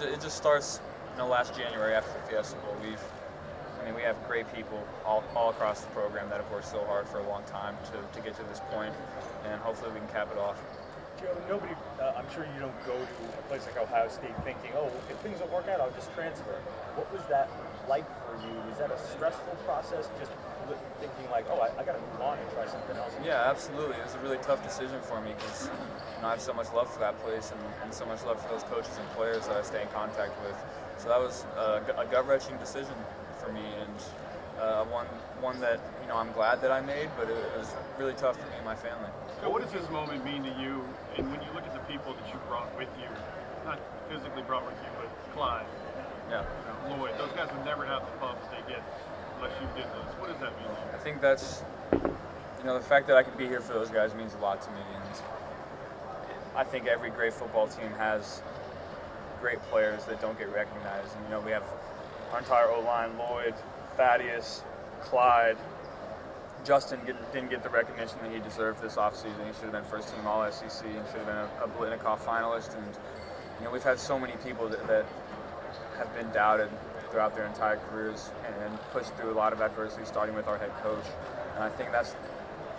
It just starts, last January after the Fiesta Bowl. We have great people all across the program that have worked so hard for a long time to get to this point, and hopefully we can cap it off. Joe, nobody, I'm sure you don't go to a place like Ohio State thinking, oh, if things don't work out, I'll just transfer. What was that like for you? Was that a stressful process, just thinking like, oh, I got to move on and try something else? Yeah, absolutely. It was a really tough decision for me because I have so much love for that place and so much love for those coaches and players that I stay in contact with. So that was a gut-wrenching decision for me, and one that I'm glad that I made, but it was really tough for me and my family. So what does this moment mean to you? And when you look at the people that you brought with you, not physically brought with you, but Clyde, Lloyd, those guys would never have the pubs they get unless you did this. What does that mean to you? I think that's, the fact that I can be here for those guys means a lot to me, and I think every great football team has great players that don't get recognized. And we have our entire O-line: Lloyd, Thaddeus, Clyde. Justin didn't get the recognition that he deserved this offseason. He should have been first-team All-SEC and should have been a Blitnikoff finalist. And we've had so many people that have been doubted throughout their entire careers and pushed through a lot of adversity, starting with our head coach. And I think that's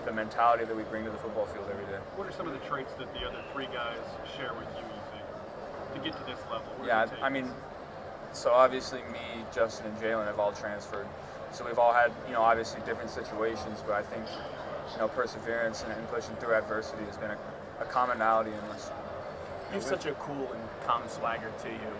the mentality that we bring to the football field every day. What are some of the traits that the other three guys share with you think, to get to this level? So obviously me, Justin, and Jalen have all transferred. So we've all had, obviously different situations, but I think, perseverance and pushing through adversity has been a commonality in us. You have such a cool and calm swagger to you.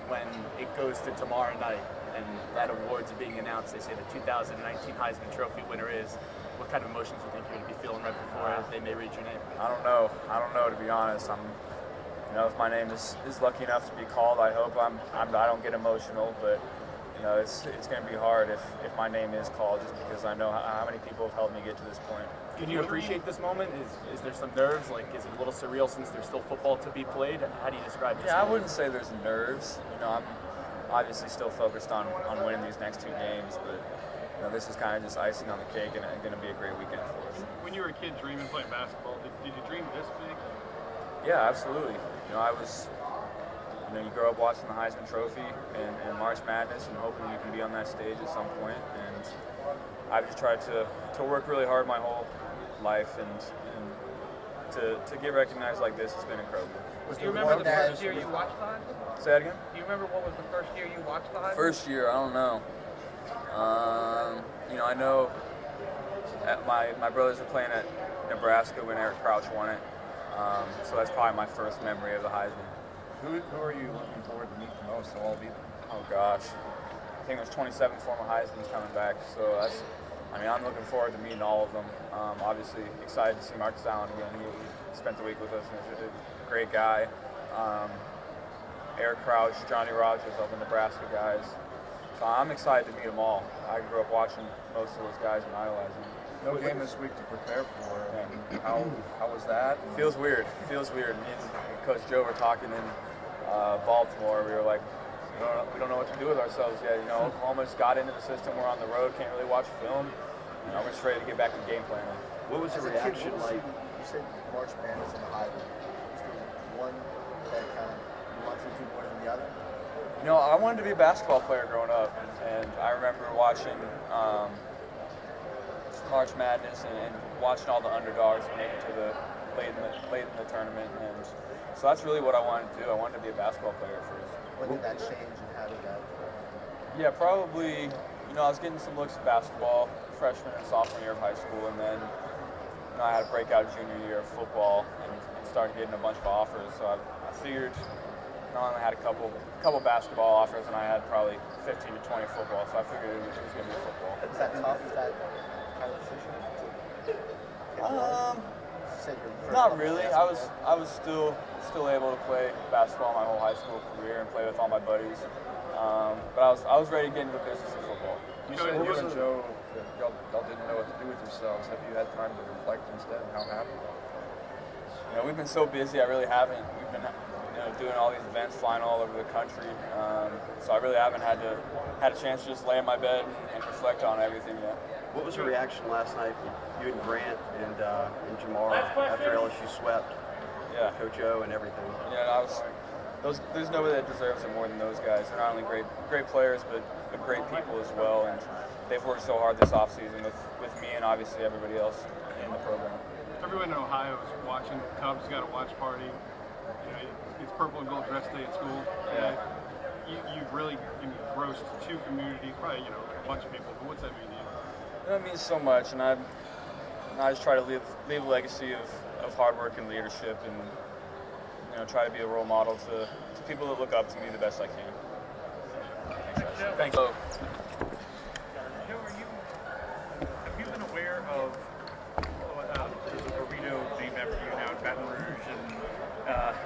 When it goes to tomorrow night and that award's being announced, they say the 2019 Heisman Trophy winner is. What kind of emotions do you think you're going to be feeling right before they may read your name? I don't know, to be honest. If my name is lucky enough to be called, I hope I don't get emotional, but it's going to be hard if my name is called, just because I know how many people have helped me get to this point. Can you appreciate this moment? Is there some nerves? Like, is it a little surreal since there's still football to be played? How do you describe this? Yeah, I wouldn't say there's nerves. I'm obviously still focused on winning these next two games, but this is kind of just icing on the cake, and it's going to be a great weekend for us. When you were a kid dreaming playing basketball, did you dream this big? Yeah, absolutely. I was. You grow up watching the Heisman Trophy and March Madness and hoping you can be on that stage at some point. And I've just tried to work really hard my whole life, and to get recognized like this has been incredible. Do you remember the first year you watched the Heisman? Say that again? Do you remember what was the first year you watched the Heisman? First year, I don't know. I know my brothers were playing at Nebraska when Eric Crouch won it. So that's probably my first memory of the Heisman. Who are you looking forward to meet the most? I'll be there. Oh gosh, I think there's 27 former Heisman's coming back, so I'm looking forward to meeting all of them. Obviously excited to see Marcus Allen again. He spent the week with us and he's a great guy. Eric Crouch, Johnny Rogers, all the Nebraska guys. So I'm excited to meet them all. I grew up watching most of those guys and idolizing them. No game this week to prepare for. How was that? Feels weird. Me and Coach Joe were talking in Baltimore. We were like, we don't know what to do with ourselves yet. Oklahoma just got into the system. We're on the road, can't really watch film. We're just ready to get back to game planning. What was the reaction like? You said March Madness in the Heisman. Is there one that kind of you want to do more than the other? I wanted to be a basketball player growing up, and I remember watching March Madness and watching all the underdogs make it to the late in the tournament, and so that's really what I wanted to do. I wanted to be a basketball player first. When did that change, and how did that? Yeah, probably. I was getting some looks at basketball freshman and sophomore year of high school, and then I had a breakout junior year of football and started getting a bunch of offers. So I figured I only had a couple basketball offers, and I had probably 15 to 20 football. So I figured it was going to be football. Is that tough? Is that kind of decision? Not really. I was still able to play basketball my whole high school career and play with all my buddies. But I was ready to get into the business of football. You said you and Joe, y'all didn't know what to do with yourselves. Have you had time to reflect instead? How happened? We've been so busy. I really haven't. We've been doing all these events, flying all over the country. So I really haven't had a chance to just lay in my bed and reflect on everything yet. What was your reaction last night, you and Grant and Jamar, after LSU swept? Yeah. Coach O and everything. Yeah, there's nobody that deserves it more than those guys. They're not only great players, but great people as well. And they've worked so hard this offseason with me and obviously everybody else in the program. Everyone in Ohio is watching. Cubs got a watch party. You know, it's purple and gold dress day at school. Yeah. You've really engrossed two communities, probably a bunch of people. But what's that mean to you? That means so much, and I just try to leave a legacy of hard work and leadership, and try to be a role model to people that look up to me the best I can. Thanks. Joe, have you been aware of there's a burrito named after you now in Baton Rouge, and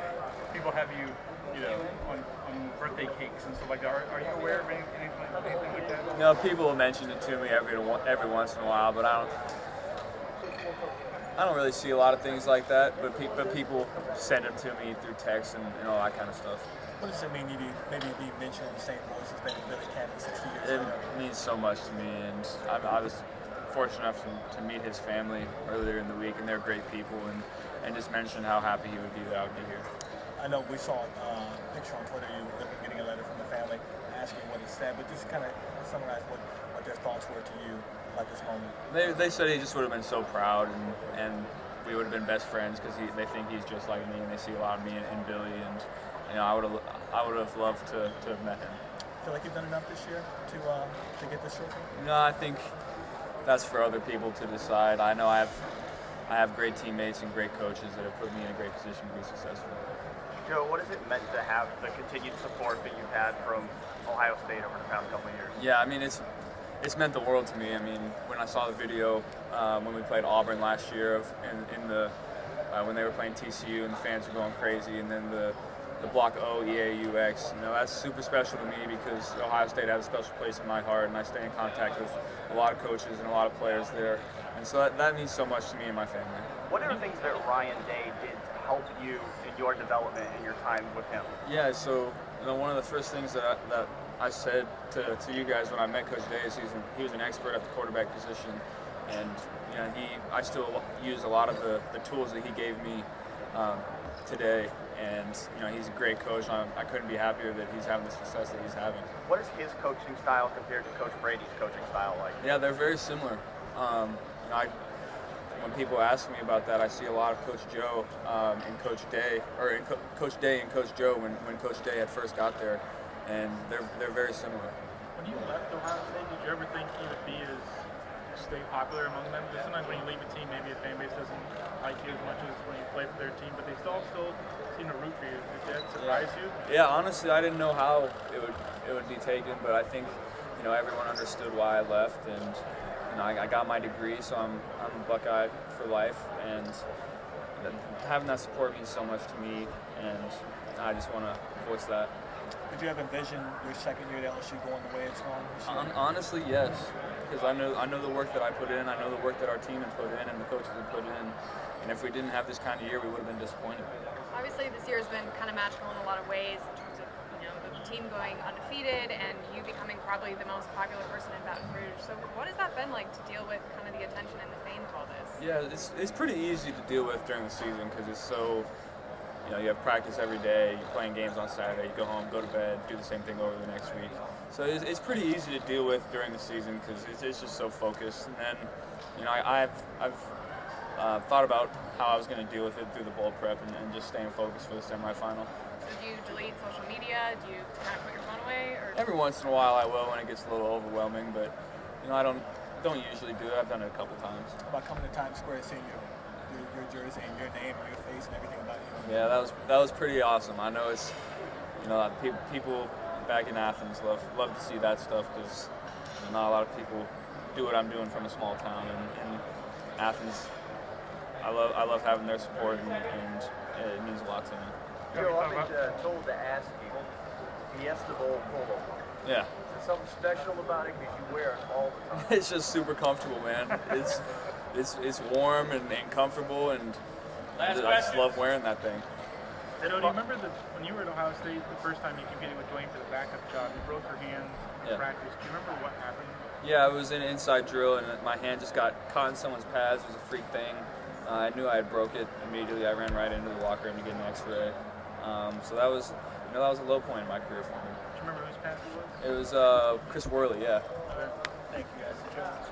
people have you, on birthday cakes and stuff like that. Are you aware of anything like that? People have mentioned it to me every once in a while, but I don't really see a lot of things like that. But people send them to me through text and all that kind of stuff. What does it mean to maybe be mentioned in the same voice as Billy Cannon 60 years It later? means so much to me, and I was fortunate enough to meet his family earlier in the week, and they're great people, and just mentioned how happy he would be that I would be here. I know we saw a picture on Twitter, you getting a letter from the family asking what it said, but just kind of summarize what their thoughts were to you about this moment. They said he just would have been so proud, and we would have been best friends because they think he's just like me, and they see a lot of me in Billy, and I would have loved to have met him. Feel like you've done enough this year to get this trophy? No, I think that's for other people to decide. I know I have great teammates and great coaches that have put me in a great position to be successful. Joe, what has it meant to have the continued support that you've had from Ohio State over the past couple of years? Yeah, I mean, it's meant the world to me. I mean, when I saw the video when we played Auburn last year when they were playing TCU and the fans were going crazy, and then the Block O, EAUX, that's super special to me because Ohio State has a special place in my heart, and I stay in contact with a lot of coaches and a lot of players there. And so that means so much to me and my family. What are the things that Ryan Day did to help you in your development and your time with him? Yeah, so one of the first things that I said to you guys when I met Coach Day is he was an expert at the quarterback position, and I still use a lot of the tools that he gave me today. And he's a great coach. I couldn't be happier that he's having the success that he's having. What is his coaching style compared to Coach Brady's coaching style like? Yeah, they're very similar. When people ask me about that, I see a lot of Coach Joe and Coach Day, or in Coach Day and Coach Joe when Coach Day had first got there, and they're very similar. When you left Ohio State, did you ever think you would be as stay popular among them? Because sometimes when you leave a team, maybe a fan base doesn't like you as much as when you play for their team, but they still seem to root for you. Did that surprise you? Yeah, honestly, I didn't know how it would be taken, but I think everyone understood why I left, and I got my degree, so I'm a Buckeye for life, and having that support means so much to me, and I just want to voice that. Did you ever envision your second year at LSU going the way it's gone? Honestly, yes, because I know the work that I put in, I know the work that our team had put in, and the coaches had put in, and if we didn't have this kind of year, we would have been disappointed. Obviously, this year has been kind of magical in a lot of ways in terms of the team going undefeated and you becoming probably the most popular person in Baton Rouge. So, what has that been like to deal with kind of the attention and the fame of all this? Yeah, it's pretty easy to deal with during the season because it's so. You have practice every day, you're playing games on Saturday, you go home, go to bed, do the same thing over the next week. So it's pretty easy to deal with during the season because it's just so focused. And then, I've thought about how I was going to deal with it through the bowl prep and just staying focused for the semifinal. So do you delete social media? Do you kind of put your phone away? Or? Every once in a while I will when it gets a little overwhelming, but I don't usually do it. I've done it a couple times. About coming to Times Square, seeing your jersey and your name and your face and everything about you. Yeah, that was pretty awesome. I know it's people back in Athens love to see that stuff because not a lot of people do what I'm doing from a small town, and Athens. I love having their support, and it means a lot to me. Joe, I've been told to ask you, Fiesta Bowl polo. Yeah. Is there something special about it because you wear it all the time? It's just super comfortable, man. It's warm and comfortable, and I just love wearing that thing. Do you remember when you were at Ohio State, the first time you competed with Dwayne for the backup job, you broke your hand in practice. Do you remember what happened? Yeah, I was in an inside drill, and my hand just got caught in someone's pads. It was a freak thing. I knew I had broke it immediately. I ran right into the locker room to get an X-ray. So that was a low point in my career for me. Do you remember whose pass it was? It was Chris Worley, yeah. Thank you guys.